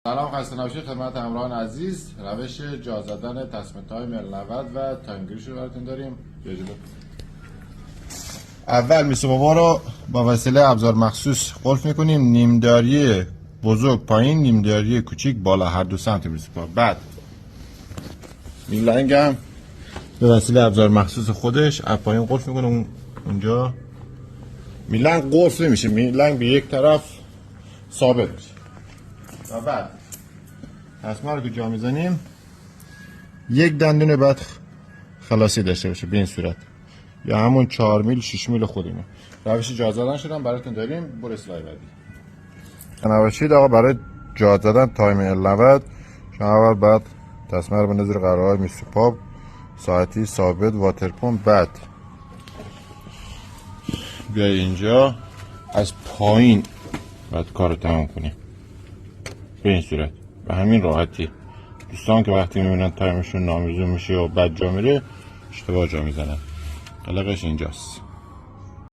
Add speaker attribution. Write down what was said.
Speaker 1: سلام، خسته نباشید خدمت همراهان عزیز. روش جا زدن تصمیم تایم 90 و تایمگیریش رو براتون داریم. اول میسوبابا رو با وسیله ابزار مخصوص قلف میکنیم. نیمداری بزرگ پایین، نیمداری کوچیک بالا، هر دو سمت میسوبا. بعد میلنگ هم به وسیله ابزار مخصوص خودش از پایین قلف میکنه. اونجا میلنگ قلف نمیشه، میلنگ به یک طرف ثابت میشه. و بعد دستمال رو که جا میزنیم یک دندون بعد خلاصی داشته باشه به این صورت، یا همون 4 میل 6 میل خودمون. روش جا زدن شدن براتون داریم. برو اسلاید بعدی. نباشید آقا، برای جا زدن تایم 90 شما اول بعد دستمال رو بندازید قرارهای میسوپاب، ساعتی ثابت، واتر پمپ. بعد بیای اینجا از پایین بعد کار رو تمام کنیم به این صورت. به همین راحتی. دوستان که وقتی میبینن تایمشون نامرزون میشه و بعد جا میره اشتباه جا میزنن. قلقش اینجاست.